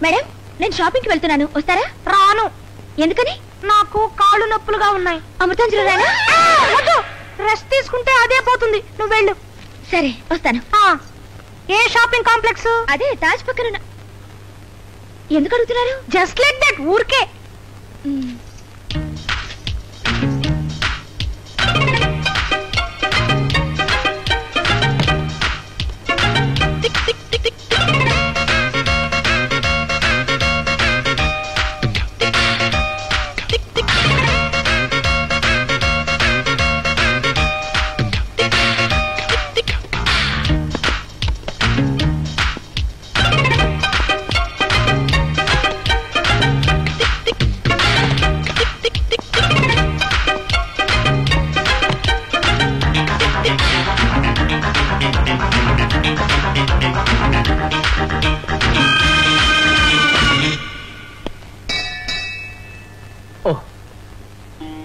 Madam, నేను షాపింగ్కి వెళ్తున్నాను, వస్తారా? రాను. ఎందుకని? నాకు కాళ్ళు నొప్పులుగా ఉన్నాయి. అమృతాంజలి రానా? రెస్ట్ తీసుకుంటే అదే పోతుంది. నువ్వు వెళ్ళు. సరే, వస్తాను. ఏ షాపింగ్ కాంప్లెక్స్? అదే తాజ్ పక్కన. ఎందుకు అడుగుతున్నారు? జస్ట్ లైక్ దట్, ఊరికే.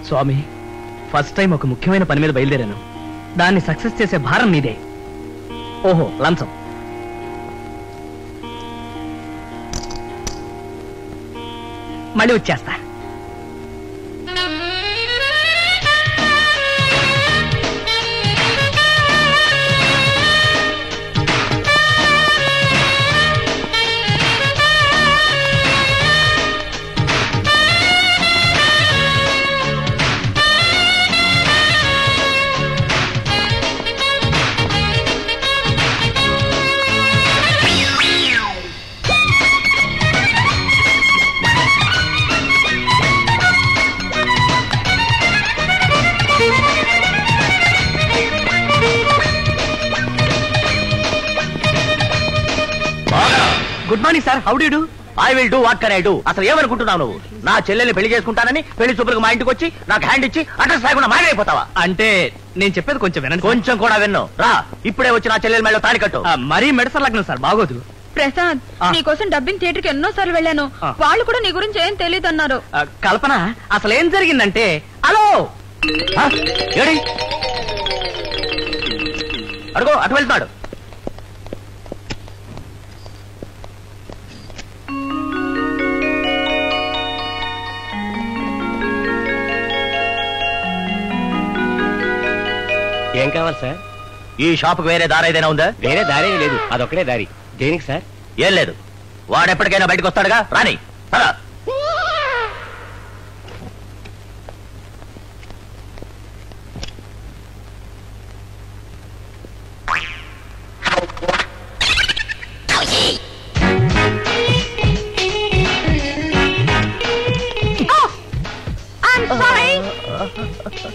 స్వామి, ఫస్ట్ టైం ఒక ముఖ్యమైన పని మీద బయలుదేరాను. దాన్ని సక్సెస్ చేసే భారం మీదే. ఓహో, లంచం. మళ్ళీ వచ్చేస్తా. Good morning sir, how do you do? I will do what can I do. అసలు ఏమనుకుంటున్నావు నువ్వు? నా చెల్లెల్ని పెళ్లి చేసుకుంటానని పెళ్లి చూపులకు మా ఇంటికి వచ్చి నాకు హ్యాండ్ ఇచ్చి అడ్రస్ లేకుండా మాయమైపోతావా? అంటే నేను చెప్పేది కొంచెం వినండి. కొంచెం కూడా విన్ను. రా, ఇప్పుడే వచ్చి నా చెల్లెల మేడలో తాళి కట్టు. మరీ మెడసర్ లగ్నం సార్, బాగోదు. ప్రసాద్, నీకోసం డబ్బింగ్ థియేటర్ కి ఎన్నో సార్లు వెళ్ళాను. వాళ్ళు కూడా నీ గురించి ఏం తెలియదు అన్నారు. కల్పన, అసలు ఏం జరిగిందంటే, హలో ఏడి అడుగు, అటు వెళ్తున్నాడు. ఏం కావాలి సార్? ఈ షాపుకి వేరే దారి ఏదైనా ఉందా? వేరే దారి లేదు, అదొక్కడే దారి. దేనికి సార్? ఏం లేదు, వాడెప్పటికైనా బయటకు వస్తాడుగా, రాని.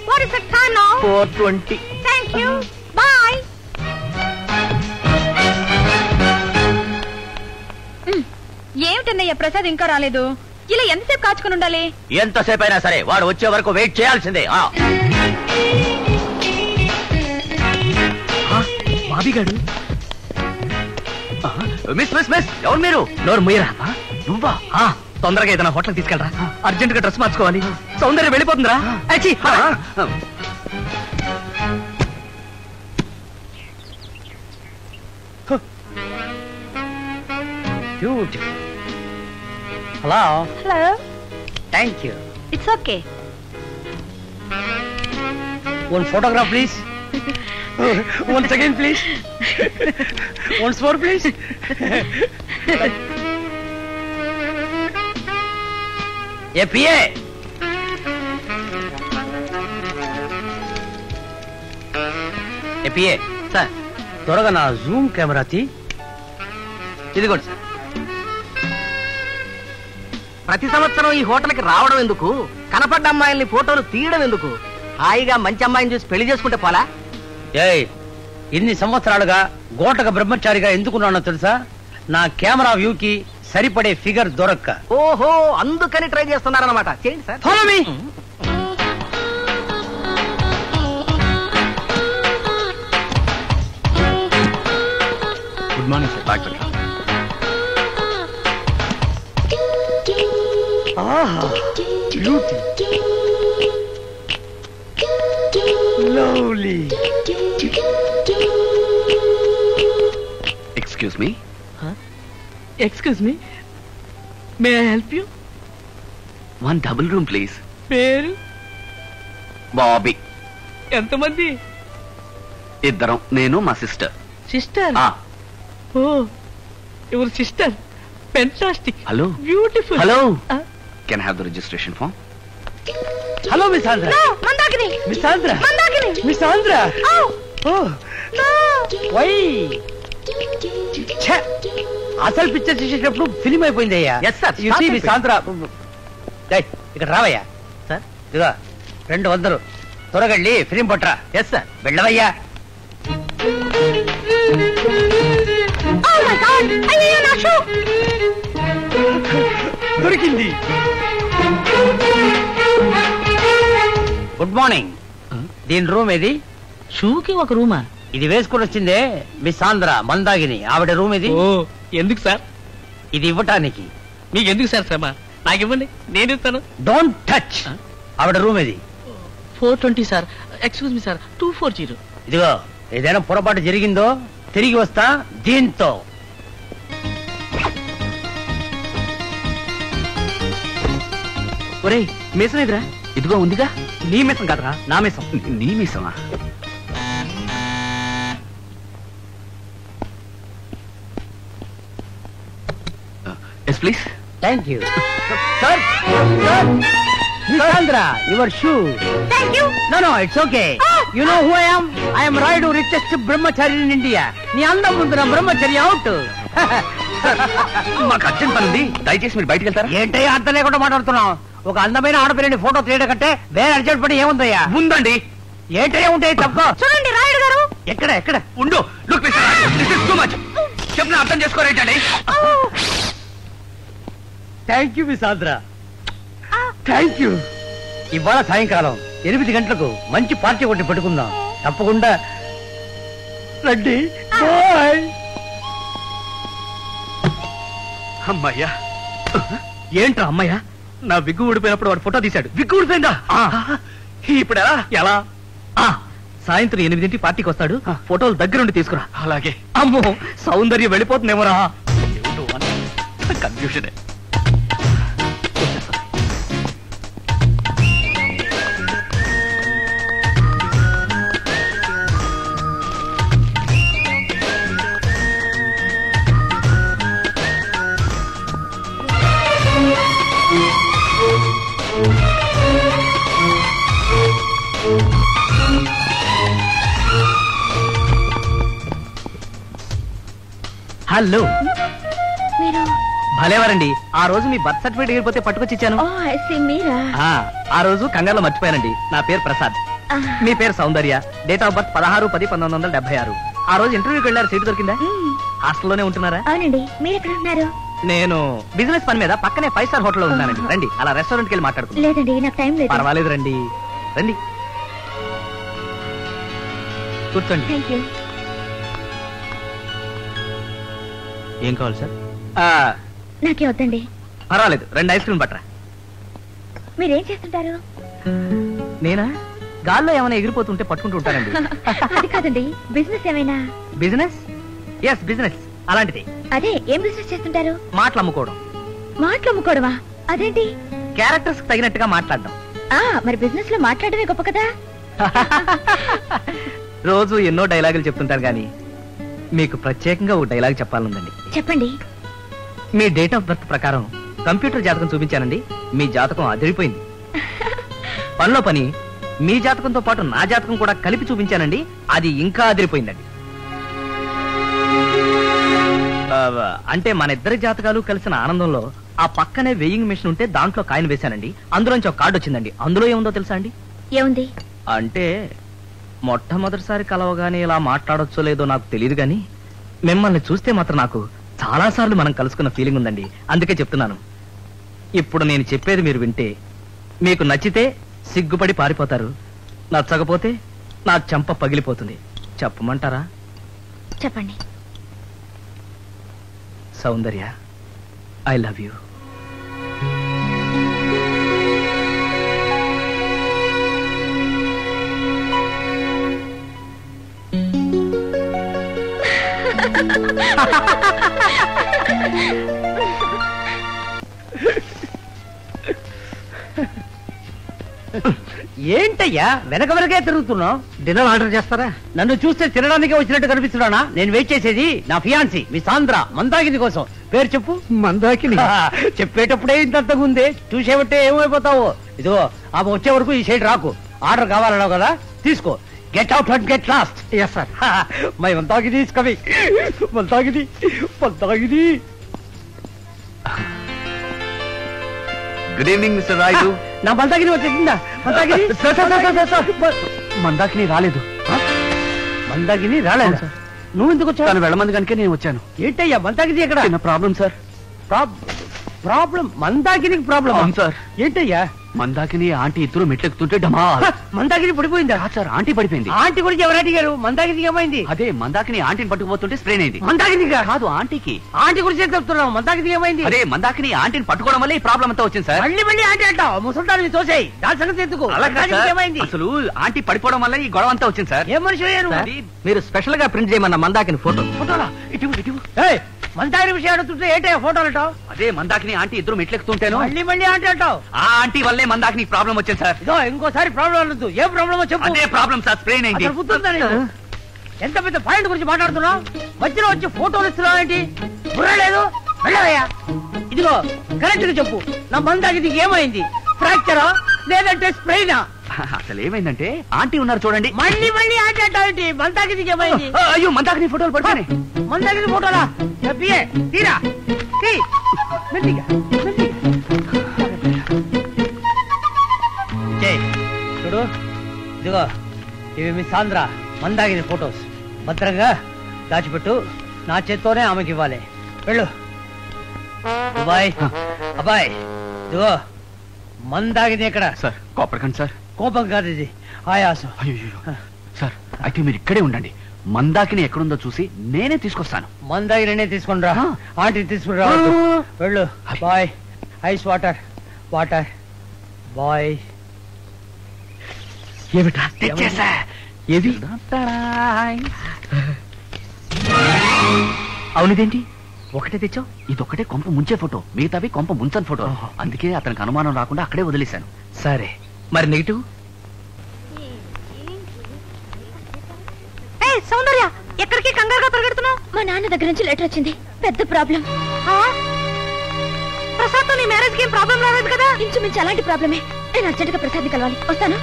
What is the time now? 4:20. Thank you. Bye. ఏమిటన్నయ్య Prasad ఇంకా రాలేదు? ఇలా ఎంతసేపు కాచుకుని ఉండాలి? ఎంతసేపు అయినా సరే వాడు వచ్చే వరకు వెయిట్ చేయాల్సిందే. బాబీగాడు. మిస్ మిస్ మిస్, ఎవరు మీరు? నోరు ముయ్యరా. నువ్వా? తొందరగా ఏదైనా హోటల్ తీసుకెళ్ళరా, అర్జెంట్ గా డ్రెస్ మార్చుకోవాలి. సౌందర్యం వెళ్ళిపోతుందిరా. Hello hello. Thank you. It's okay. One photograph please. Once again please. Once more please. ఏ పిఏ, సార్ త్వరగా నా జూమ్ కెమెరా తీ. ఇదిగోండి సార్. ప్రతి సంవత్సరం ఈ హోటల్కి రావడం ఎందుకు, కనపడ్డ అమ్మాయిల్ని ఫోటోలు తీయడం ఎందుకు? హాయిగా మంచి అమ్మాయిని చూసి పెళ్లి చేసుకుంటే పోలా? ఇన్ని సంవత్సరాలుగా గోటక బ్రహ్మచారిగా ఎందుకున్నానో తెలుసా? నా కెమెరా వ్యూకి సరిపడే ఫిగర్ దొరక్క. ఓహో, అందుకని ట్రై చేస్తున్నారన్నమాట. చేయండి sir. Follow me. Good morning sir. బాగా beauty, lovely. Excuse me. Excuse me. May I help you? 1 double room please. పేరు? బాబీ. ఎంతమంది? ఇద్దరం, నేను మా sister. Sister? Oh, your sister. Fantastic. Hello. Beautiful. Hello. Can have the registration form? Hello miss Andhra. Mandakini. Miss Andhra. Mandakini. Miss Andhra. Why అసలు picture చూసేటప్పుడు film అయిపోయింది అయ్యా. Yes, sir. You see miss Andhra. ఇక్కడ రావయ్యా. సార్? ఇదిగో 200 త్వరగా వెళ్ళి ఫిలిం పట్రా. Yes sir. వెళ్ళవయ్యా. Oh my God! అయ్యో నా షూ. దొరికింది. Good morning. దీని రూమ్ ఏది? షూకి ఒక రూమా? ఇది వేసుకుని వచ్చిందే మిస్ ఆంధ్ర మందాగిని, ఆవిడ రూమ్ ఇది. ఓ, ఎందుకు సార్? ఇది ఇవ్వటానికి. మీకు ఎందుకు సార్ శ్రమ? నాకు ఇవ్వండి, నేను ఇస్తాను. Don't touch. ఆవిడ రూమ్ ఇది. 420 సార్. Excuse me sir, 240. ఇదిగో ఏదైనా పొరపాటు జరిగిందో తిరిగి వస్తా దీంతో. ఒరేయ్, మీసం ఎదురా? ఇదిగో ఉందిగా. నీ మీసం కాదురా, నా మీసం. నీ మీసమా? Yes please. Thank you sir. Sir, miss Andhra, your shoe. Thank you. No no, it's okay. You know who I am? I am Rayudu, richest brahmachari in India. నీ అందం ముందు నా బ్రహ్మచర్య అవుట్. మాకు అర్జెంట్ పని ఉంది, దయచేసి మీరు బయటికి వెళ్తారా? ఏంటయ్యా అర్థం లేకుండా మాట్లాడుతున్నావు? ఒక అందమైన ఆడపిల్లని ఫోటో తీయడం కంటే వేరే అర్జెంట్ పని ఏముందయ్యా? ఉందండి. ఏంటయ్యా ఉంటాయి తప్ప. చూడండి రాయుడు గారు. ఎక్కడ ఎక్కడ? ఉండు. Look this is too much. చెప్పిన అర్థం చేసుకోరేంటండి? Thank you miss Andhra, thank you. ఇవాళ సాయంకాలం 8 గంటలకు మంచి పార్టీ ఒకటి పెట్టుకుందాం. తప్పకుండా రండి. బాయ్. అమ్మయ్యా. ఏంట్రా అమ్మయ్యా? నా విగ్గు ఊడిపోయినప్పుడు వాడు ఫోటో తీశాడు. విగ్గు ఊడిపోయిందా? ఇప్పుడు ఎలా? ఎలా? సాయంత్రం 8 పార్టీకి వస్తాడు. ఫోటోలు దగ్గరుండి తీసుకురా. అలాగే. అమ్మో, సౌందర్యం వెళ్ళిపోతుందేమోరా. కన్ఫ్యూషన్. హలో. మీరు? భలేవారండి. ఆ రోజు మీ బర్త్ సర్టిఫికేట్ ఎగిరిపోతే పట్టుకొచ్చి ఇచ్చాను. ఓ, ఐ సీ. మీరా? ఆ రోజు కంగారులో మర్చిపోయానండి. నా పేరు ప్రసాద్. మీ పేరు సౌందర్య. Date of birth 16/10/1976. ఆ రోజు ఇంటర్వ్యూకి వెళ్ళారు, సీటు దొరికిందా? హాస్టల్లోనే ఉంటున్నారా? అవునండి. మీరు ఎక్కడ ఉన్నారు? నేను బిజినెస్ పని మీద పక్కనే 5 స్టార్ హోటల్లో ఉన్నానండి. రండి, అలా రెస్టారెంట్కి వెళ్ళి మాట్లాడుకుందాం. లేదండి, నాకు టైం లేదు. పర్వాలేదు, రండి రండి, కూర్చోండి. Thank you. ఏం కావాలి సార్? నాకే వద్దండి. పర్వాలేదు, 2 ఐస్ క్రీమ్ పట్టరా. మీరేం చేస్తుంటారు? నేనా? గాల్లో ఏమైనా ఎగిరిపోతుంటే పట్టుకుంటూ ఉంటానండి. అది కాదండి, బిజినెస్ ఏమైనా? బిజినెస్? ఎస్, బిజినెస్ అలాంటిది. అదే, ఏం బిజినెస్ చేస్తుంటారు? మాటలు అమ్ముకోవడం. మాటలు అమ్ముకోవడమా? అదేంటి? క్యారెక్టర్స్ తగినట్టుగా మాట్లాడడం. మరి బిజినెస్ లో మాట్లాడమే గొప్ప కదా. రోజు ఎన్నో డైలాగులు చెప్తుంటారు కానీ మీకు ప్రత్యేకంగా ఒక డైలాగ్ చెప్పాలనుందండి. చెప్పండి. మీ డేట్ ఆఫ్ బర్త్ ప్రకారం కంప్యూటర్ జాతకం చూపించానండి. మీ జాతకం అదిరిపోయింది. పనిలో పని మీ జాతకంతో పాటు నా జాతకం కూడా కలిపి చూపించానండి. అది ఇంకా అదిరిపోయిందండి. అంటే మన ఇద్దరి జాతకాలు కలిసిన ఆనందంలో ఆ పక్కనే వెయింగ్ మెషిన్ ఉంటే దాంట్లో కాయిన్ వేశానండి. అందులోంచి ఒక కార్డు వచ్చిందండి. అందులో ఏముందో తెలుసా అండి? ఏముంది? అంటే మొట్టమొదటిసారి కలవగానే ఇలా మాట్లాడొచ్చో లేదో నాకు తెలియదు గాని మిమ్మల్ని చూస్తే మాత్రం నాకు చాలా సార్లు మనం కలుసుకున్న ఫీలింగ్ ఉందండి. అందుకే చెప్తున్నాను. ఇప్పుడు నేను చెప్పేది మీరు వింటే మీకు నచ్చితే సిగ్గుపడి పారిపోతారు, నచ్చకపోతే నా చెంప పగిలిపోతుంది. చెప్పమంటారా? చెప్పండి. సౌందర్య, ఐ లవ్ యూ. ఏంటయ్యా వెనకే తిరుగుతున్నావు? డిన్నర్ ఆర్డర్ చేస్తారా? నన్ను చూస్తే తినడానికే వచ్చినట్టు కనిపిస్తున్నానా? నేను వెయిట్ చేసేది నా ఫియాన్సీ మీ సాంద్ర మందాకిని కోసం. పేరు చెప్పు. మందాకిని. చెప్పేటప్పుడే ఇంతంతగా ఉంది, చూసేబట్టే ఏమైపోతావు. ఇదిగో ఆమె వచ్చే వరకు ఈ సైడ్ రాకు. ఆర్డర్ కావాలన్నావు కదా, తీసుకో. Get out and get lost. Yes sir. My Mandakini is coming. Mandakini Mandakini. Good evening mister Rayudu. నా మందాకిని వచ్చేసిందా? మందాకిని మందాకిని రాలేదు. మందాకిని రాలేదు. నువ్వు ఎందుకు వచ్చావు? తను వెళ్ళమంది కనుక నేను వచ్చాను. ఏంటయ్యా మందాకిని ఎక్కడ? చిన్న ప్రాబ్లం సార్. ప్రాబ్లం? మందాకినికి ప్రాబ్లం? అవును సార్. ఏంటయ్యా? మందాకిని ఆంటీ ఇద్దరు మెట్లెక్కుతుంటే డమా. మందాకిని పడిపోయిందా? సార్ ఆంటీ పడిపోయింది. ఆంటీ గురించి ఎవరు అడిగారు? మందాకినికి ఏమైంది? అదే మందాకిని ఆంటీని పట్టుకుపోతుంటే స్ప్రెయిన్ అయింది. మందాకిని కాదు ఆంటీకి. ఆంటీ గురించి ఏం చెప్తున్నావు? మందాకినికి ఏమైంది? అదే మందాకిని ఆంటీని పట్టుకోవడం వల్ల ఈ ప్రాబ్లం అంతా వచ్చింది సార్. మళ్ళీ ఆంటీ అంటావు? ముసల్దాన్ని తోసేయి. దాని సంగతి ఎందుకు? ఏమైంది? అసలు ఆంటీ పడిపోవడం వల్ల ఈ గొడవ అంతా వచ్చింది సార్. ఏం మనిషి అయ్యారు? మీరు స్పెషల్ గా ప్రింట్ చేయమన్న మందాకిని ఫోటో. ఫోటోలా? ఇటు మందాకిని విషయం అడుగుతుంటే ఏంటయ్యా ఫోటోలు అంటావు? అదే మందాకిని ఆంటీ ఇద్దరు మెట్లెక్కుతుంటేను మళ్ళీ ఆంటీ అంటావు? ఆ ఆంటీ వల్లే మందాకిని ప్రాబ్లం వచ్చింది సార్. ఇదో ఇంకోసారి ప్రాబ్లం అనొద్దు. ఏం ప్రాబ్లమో చెప్పు. అదే ప్రాబ్లం సార్, స్ప్రెయిన్ అయింది. అసలు బుద్ధి ఉందా నీకు? ఎంత పెద్ద పాయింట్ గురించి మాట్లాడుతున్నావు? మధ్యలో వచ్చి ఫోటోలు ఇస్తున్నావు ఏంటి? బుర్రలేదు? వెళ్ళవయ్యా. ఇదిగో కరెక్ట్ గా చెప్పు, నా మందాకిని ఏమైంది? ఫ్రాక్చరా లేదంటే స్ప్రెయినా? అసలు ఏమైందంటే ఆంటీ ఉన్నారు చూడండి. మళ్ళీ ఆంటీ అంటావేంటి? మందాకిని ఏమైంది? అయ్యో మందాకిని ఫోటోలు పడుతున్నాయి. మందాకిని ఫోటోలా? చెప్పియే తీరా తీ. మెల్లిగా చూడు. ఇదిగో ఇవి మీ సాంద్ర మందాకిని ఫోటోస్. భద్రంగా దాచిపెట్టు. నా చేత్తోనే ఆమెకి ఇవ్వాలి. వెళ్ళు. అబ్బాయి అబ్బాయి ఇదిగో మందాకిని ఎక్కడ? సార్ కోపడకండి సార్. కోపం కాదు ఇది, ఆయాసం. అయ్యో సార్ అయితే మీరు ఇక్కడే ఉండండి. మందాకిని ఎక్కడుందో చూసి నేనే తీసుకొస్తాను. మందాకినే తీసుకుని రా. ఆంటీ తీసుకుని రా. వెళ్ళు. బాయ్. Ice water boy. ఏమిటా తెచ్చేసా? ఏది? అవునిదేంటి ఒకటే తెచ్చావు? ఇదొక్కటే కొంప ముంచే ఫోటో, మిగతావి కొంప ముంచని ఫోటో. అందుకే అతనికి అనుమానం రాకుండా అక్కడే వదిలేశాను. సరే మరి నెగిటివ్? సౌందర్య ఎక్కడికి కంగారుగా పరిగెడుతున్నావు? మా నాన్న దగ్గర నుంచి లెటర్ వచ్చింది. పెద్ద ప్రాబ్లం. ప్రసాద్ తో నీ మ్యారేజ్ కి ఏం ప్రాబ్లం రాలేదు కదా? ఇంచుమించు అలాంటి ప్రాబ్లమే. నేను అర్జెంట్ గా ప్రసాద్ ని కలవాలి. వస్తాను.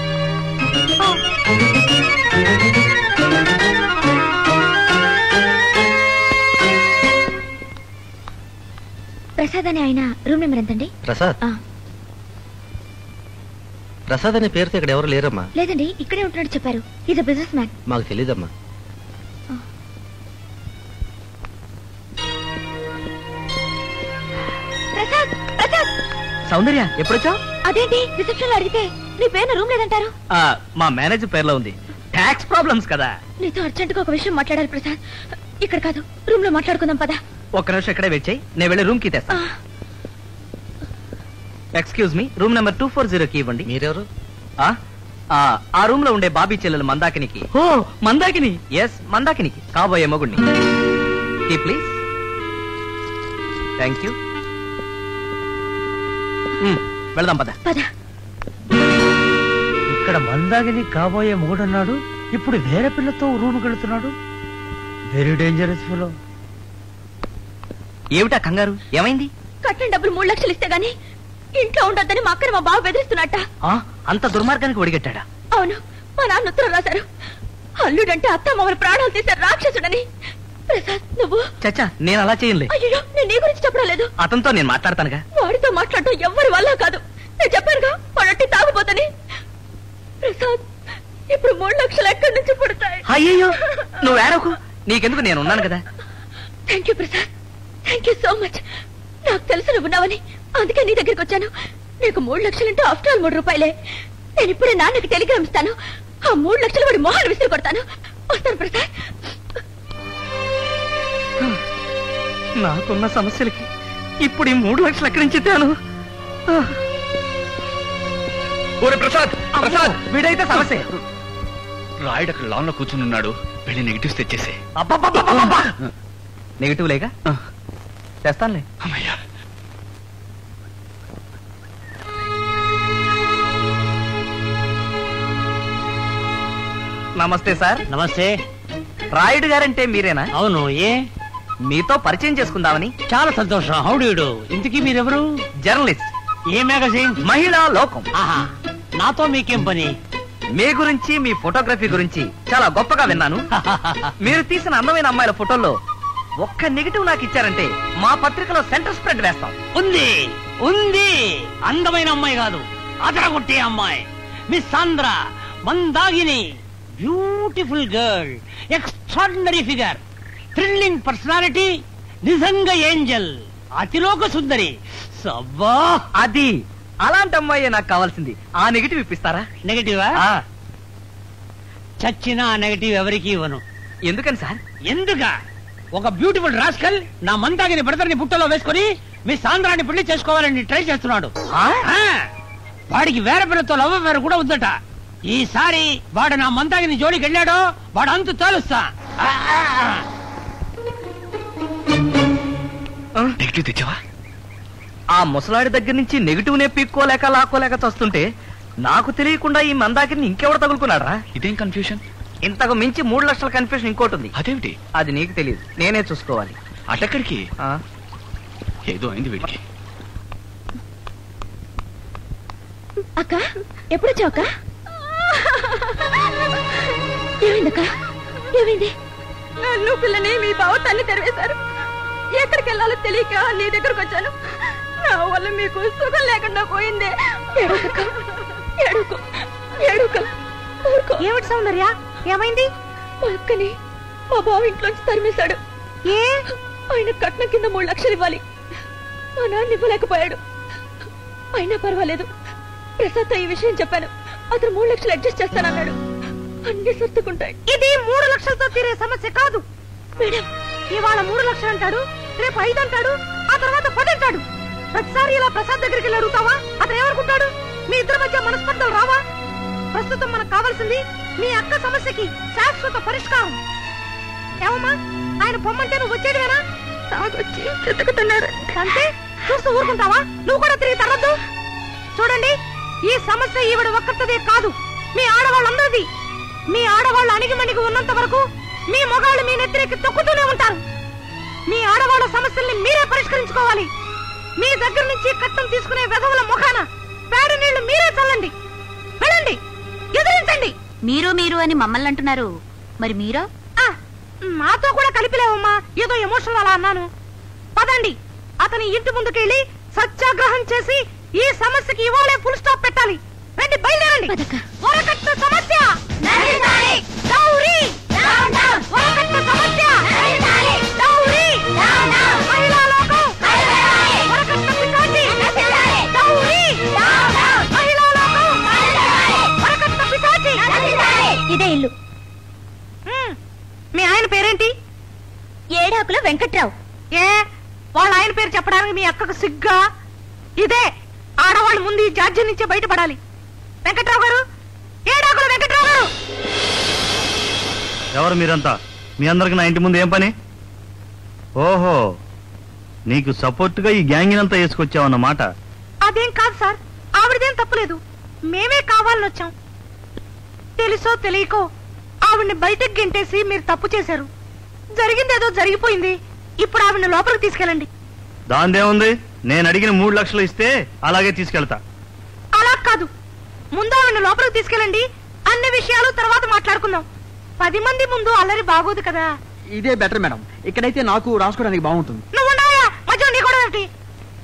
ప్రసాద్ అని ఆయన రూమ్ నెంబర్ ఎంతండి? ప్రసాద్ అనే పేరుతో ఇక్కడ ఎవరు లేరమ్మా. లేదండి, ఇక్కడే ఉంటున్నాడు చెప్పారు. Is a business man. మాకు తెలీదమ్మా. సౌందర్య ఎప్పుడొచ్చావు? అదేంటి రిసెప్షన్ లో అడిగితే నీ పేరు రూమ్ లేదంటారు? మా మేనేజర్ పేరులో ఉంది. ట్యాక్స్ ప్రాబ్లమ్స్ కదా. నీతో అర్జెంట్ గా ఒక విషయం మాట్లాడాలి ప్రసాద్. ఇక్కడ కాదు, రూమ్ లో మాట్లాడుకుందాం పదా. ఒక్క నిమిషం ఇక్కడే వెయిట్ చేయి, నేను వెళ్ళి రూమ్ కి తెస్తా. ఎక్స్క్యూజ్ మీ, రూమ్ నెంబర్ 240 కి ఇవ్వండి. మీరెవరు? ఆ రూమ్ లో ఉండే బాబీ చెల్లెలు మందాకినికి. ఓ మందాకిని? ఎస్ మందాకినికి కాబోయే మగుడిని. ప్లీజ్. Thank you. వెళ్దాం పద. ఇక్కడ మందాకిని కాబోయే మొగుడున్నాడు, ఇప్పుడు వేరే పిల్లతో రూమ్ వెళుతున్నాడు. Very dangerous fellow. ఏమిటా కంగారు? ఏమైంది? కట్టిన డబ్బులు 3 లక్షలు ఇస్తే గానీ ఇంట్లో ఉండొద్దని మా అక్కని మా బావ బెదిరిస్తున్నట్ట. అంత దుర్మార్గానికి ఒడిగట్టాడా? అవును, మా నాన్న ఉత్తరం రాశారు. అల్లుడంటే అత్త మామూలు ప్రాణాలు తీశారు రాక్షసుడని. ప్రసాద్ నువ్వు? చచ్చా, నేను అలా చేయలే. అయ్యో, నేను నీ గురించి చెప్పడం లేదు. అతనితో నేను మాట్లాడతానుగా. వాడితో మాట్లాడటం ఎవ్వరి వల్ల కాదు. నేను చెప్పానుగా వాడట్టి తాగుపోతని. ప్రసాద్ ఇప్పుడు 3 లక్షలు ఎక్కడి నుంచి పుడతాయి? అయ్యో నువ్వు ఏడవకు, నీకెందుకు, నేను ఉన్నాను కదా. Thank you Prasad, thank you so much. నాకు తెలుసు నువ్వు ఉన్నావని, అందుకే నీ దగ్గరికి వచ్చాను. నీకు 3 లక్షలంటే ఆఫ్టర్ ఆల్ 3 రూపాయలే. నేను ఇప్పుడే నాన్నకి టెలిగ్రామ్ ఇస్తాను. ఆ 3 లక్షలు వాడి మొహాలు విసిరి కొడతాను. వస్తాను ప్రసాద్. నాకున్న సమస్యలకి ఇప్పుడు ఈ 3 లక్షలు ఎక్కడి నుంచి తేను? ప్రసాద్ ప్రసాద్ వీడైతే సమస్య. రాయుడు అక్కడ లాన్ లో కూర్చుని ఉన్నాడు, వెళ్ళి నెగిటివ్స్ తెచ్చేసే. నెగిటివ్ లేక తెస్తానులే. అమ్మయ్యా. నమస్తే సార్. నమస్తే. రాయుడు గారంటే మీరేనా? అవును. ఏ మీతో పరిచయం చేసుకుందామని. చాలా సంతోషం. హౌడీడు. ఇంతకీ మీరెవరు? జర్నలిస్ట్. ఏ మ్యాగజైన్? మహిళా లోకం. ఆహా, నాతో మీకేం పని? మీ గురించి, మీ ఫోటోగ్రఫీ గురించి చాలా గొప్పగా విన్నాను. మీరు తీసిన అందమైన అమ్మాయిల ఫోటోల్లో ఒక్క నెగిటివ్ నాకు ఇచ్చారంటే మా పత్రికలో సెంటర్ స్ప్రెడ్ వేస్తాం. ఉంది ఉంది. అందమైన అమ్మాయి కాదు, అదరగొట్టే అమ్మాయి. Miss Andhra Mandakini. Beautiful girl, extraordinary figure, thrilling personality, నిజంగా ఏంజల్, అతిలోక సుందరి. సబ్బా, అది అలాంటి అమ్మాయి నాకు కావాల్సింది. ఆ నెగిటివ్ ఇప్పిస్తారా? నెగటివా? చచ్చినా ఆ నెగటివ్ ఎవరికి ఇవ్వను. ఎందుకని సార్? ఎందుక? ఒక బ్యూటిఫుల్ రాస్కల్ నా మందాగిని బ్రదర్ని బుట్టలో వేసుకుని మీ సాంద్రాన్ని పెళ్లి చేసుకోవాలని ట్రై చేస్తున్నాడు. వాడికి వేరే పిల్లతో లవ్ అఫేర్ కూడా ఉందట. ఈసారి వాడు నా మందాగిని జోలికి వెళ్ళాడో వాడు అంతు తేలుస్తా. నెగిటివ్ తెచ్చావా? ఆ ముసలాడి దగ్గర నుంచి నెగిటివ్ నే పీక్కోలేక లాక్కోలేక చస్తుంటే నాకు తెలియకుండా ఈ మందాకిని ఇంకెవడ తగులుకున్నాడా? ఇదేం కన్ఫ్యూషన్? ఇంతకు మించి 3 లక్షల కన్ఫ్యూషన్ ఇంకోటి ఉంది. అదేమిటి? అది నీకు తెలియదు, నేనే చూసుకోవాలి. అటెక్కడికి? ఏదో అయింది వీడికి. అక్క ఎప్పుడు వచ్చావు అక్క? ఏమైందక్క? ఏమైంది? నన్ను పిల్లని మీ బావ తన్ని తెరవేశారు. ఎక్కడికి వెళ్ళాలో తెలియక నీ దగ్గరకు వచ్చాను. నా వల్ల మీకు సుఖం లేకుండా పోయిందే. ఏమిటి సౌందర్య, ఏమైంది? మా అక్కని మా బావ ఇంట్లోంచి తరిమేశాడు. ఏ? ఆయన కట్నం కింద 3 లక్షలు ఇవ్వాలి. మా నాన్న ఇవ్వలేకపోయాడు. అయినా పర్వాలేదు, ప్రసాద్ ఈ విషయం చెప్పాను. అతను 3 లక్షలు అడ్జస్ట్ చేస్తానన్నాడు. అన్ని సర్దుకుంటాయి. ఇది 3 లక్షలతో తీరే సమస్య కాదు మేడం. ఇవాళ 3 లక్షలు అంటాడు, రేపు 5 అంటాడు, ఆ తర్వాత 10 అంటాడు. ప్రతిసారి ఇలా ప్రసాద్ దగ్గరికి వెళ్ళి అడుగుతావా? అతను ఏమనుకుంటాడు? మీ ఇద్దరి మధ్య మనస్పర్ధలు రావా? ప్రస్తుతం మనకు కావాల్సింది మీ అక్క సమస్యకి శాశ్వత పరిష్కారం. ఏమమ్మా, ఆయన పొమ్మంటే నువ్వు వచ్చేదివేనా? తాగొచ్చి చెతుకుతున్నాడు అంటే చూస్తూ ఊరుకుంటావా? నువ్వు కూడా తిరిగి తరద్దు. చూడండి, ఈ సమస్య ఈవిడ ఒక్కరిదే కాదు, మీ ఆడవాళ్ళందరిది. మీ ఆడవాళ్ళు అణిగిమణిగి ఉన్నంత వరకు మీ మగాళ్ళు మీ నెత్తిరెక్కి తొక్కుతూనే ఉంటారు. మీ ఆడవాళ్ళ సమస్యల్ని మీరే పరిష్కరించుకోవాలి. మీ దగ్గర నుంచి కట్టం తీసుకునే వెధవల ముఖాన పేడ నీళ్లు మీరే చల్లండి. వెళ్ళండి, ఎదిరించండి. మీరు అని మమ్మల్ని అంటున్నారు, మరి మీరో? మాతో కూడా కలిపిలేవమ్మా, ఏదో ఎమోషనల్ అలా అన్నాను. పదండి, అతని ఇంటి ముందుకెళ్ళి సత్యాగ్రహం చేసి ఈ సమస్యకి ఇవాళే ఫుల్ స్టాప్ పెట్టాలి. రండి, బయలుదేరండి. వరకట్న సమస్య వరకట్న సమస్య మహిళా లోకం వరకట్న పిశాచి మహిళా లోకం వరకట్న పిశాచి. ఇదే ఇల్లు. మీ ఆయన పేరేంటి? ఏడాకుల వెంకట్రావు. ఏ, వాళ్ళ ఆయన పేరు చెప్పడానికి మీ అక్కకు సిగ్గా? ఇదే ఆడవాళ్ళు ముందు ఈ జాడ్యం నుంచే బయటపడాలి. వెంకట్రావు గారు, ఏడాకుల వెంకట్రావు గారు. ఎవరు మీరంతా? మీ అందరికి నా ఇంటి ముందు ఏం పని? ఓహో, నీకు సపోర్ట్ గా ఈ గ్యాంగ్ అంతా వేసుకొచ్చావన్నమాట. అదేం కాదు సార్, ఆవిడదేం తప్పులేదు, మేమే కావాలని వచ్చాం. తెలుసో తెలియకో ఆవిడ్ని బయటకు గెంటేసి మీరు తప్పు చేశారు. జరిగిందేదో జరిగిపోయింది. ఇప్పుడు ఆవిడ్ని లోపలికి తీసుకెళ్ళండి. దాందేముంది, నేను అడిగిన 3 లక్షలు ఇస్తే అలాగే తీసుకెళ్తా. అలా కాదు, ముందు ఆవిడ్ని లోపలికి తీసుకెళ్ళండి. అన్ని విషయాలు తర్వాత మాట్లాడుకుందాం. 10 మంది ముందు అల్లరి బాగోదు కదా. ఇదే బెటర్ మేడం, ఇక్కడైతే నాకు రాసుకోవడానికి బాగుంటుంది. నువ్వు ఉన్నావా మధ్య నీ కూడా ఏమిటి?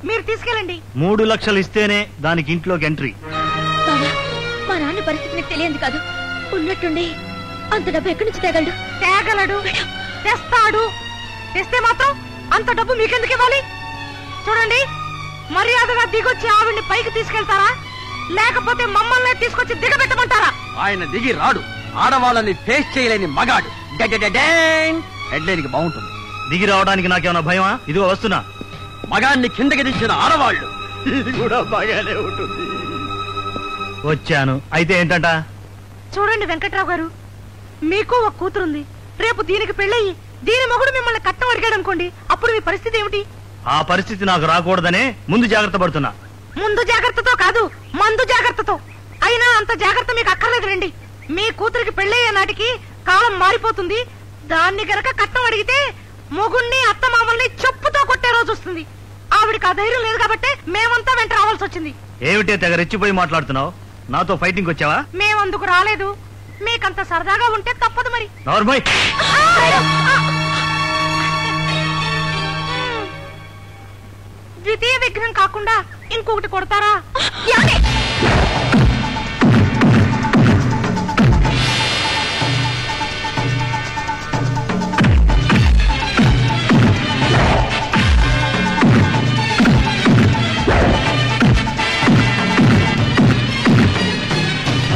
మీరు తీసుకెళ్ళండి. 3 లక్షలు ఇస్తేనే దానికి ఇంట్లోకి ఎంట్రీ. మా నాన్న పరిస్థితి నీకు తెలియదు కాదు. ఉన్నట్టుండి అంత డబ్బు ఎక్కడి నుంచి తేగలడు? తేగలడు, తెస్తాడు. తెస్తే మాత్రం అంత డబ్బు మీకెందుకు ఇవ్వాలి? చూడండి, మర్యాదగా దిగొచ్చి ఆవిడ్ని పైకి తీసుకెళ్తారా, లేకపోతే మమ్మల్ని తీసుకొచ్చి దిగబెట్టమంటారా? ఆయన దిగి రాడు. ఆడవాళ్ళని ఫేస్ చేయలేని మగాడు. హెడ్లైన్కి బాగుంటుంది. దిగి రావడానికి నాకేమైనా భయమా? ఇదిగో వస్తున్నా. మగాన్ని కిందకి దించిన ఆడవాళ్ళు, ఇది కూడా బాగానే ఉంటుంది. వచ్చాను. అయితే ఏంటంట? చూడండి వెంకట్రావు గారు, మీకు ఒక కూతురుంది. రేపు దీనికి పెళ్ళయి దీని మొగుడు మిమ్మల్ని కట్నం అడిగాడు అనుకోండి, అప్పుడు మీ పరిస్థితి ఏమిటి? ఆ పరిస్థితి నాకు రాకూడదనే ముందు జాగ్రత్త పడుతున్నా. ముందు జాగ్రత్తతో కాదు, మందు జాగ్రత్తతో. అయినా అంత జాగ్రత్త మీకు అక్కర్లేదు రండి. మీ కూతురికి పెళ్ళయ్యే నాటికి కాలం మారిపోతుంది. దాన్ని గనక కట్నం అడిగితే మొగుణ్ణి అత్తమామల్ని చెప్పుతో కొట్టే రోజు వస్తుంది. ఆవిడికి ఆ ధైర్యం లేదు కాబట్టి మేమంతా వెంట రావాల్సి వచ్చింది. ఏమిటే తెగ రెచ్చిపోయి మాట్లాడుతున్నావు? నాతో ఫైటింగ్ వచ్చావా? మేమందుకు రాలేదు. మీకంత సరదాగా ఉంటే తప్పదు మరి. నార్మల్ ద్వితీయ విఘ్నం కాకుండా ఇంకొకటి కొడతారా?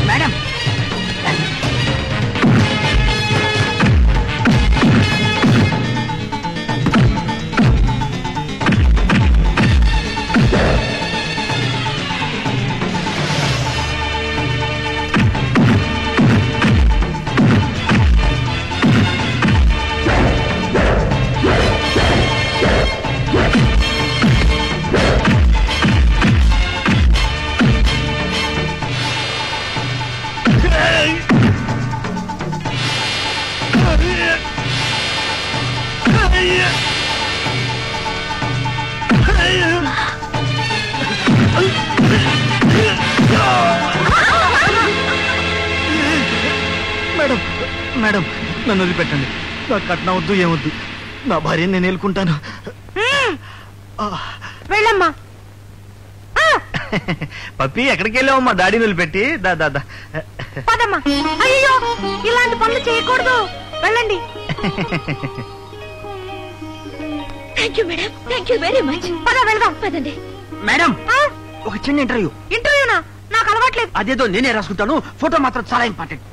మేడం మేడం నన్ను వదిలిపెట్టండి. నాకు కట్నం వద్దు ఏమొద్దు. నా భార్యని నేను ఏలుకుంటాను. వెళ్ళమ్మా. పప్పి ఎక్కడికి వెళ్ళావమ్మా? డాడీని వదిలిపెట్టి పదమ్మా. అయ్యో ఇలాంటి పనులు చేయకూడదు. వెళ్ళండి. Thank you madam. Thank you very much. పద వెళ్దాం. పదండి మేడం. ఒక చిన్న ఇంటర్వ్యూ. ఇంటర్వ్యూనా? నాకు అలవాట్లేదు. అదేదో నేనే రాసుకుంటాను. ఫోటో మాత్రం చాలా ఇంపార్టెంట్.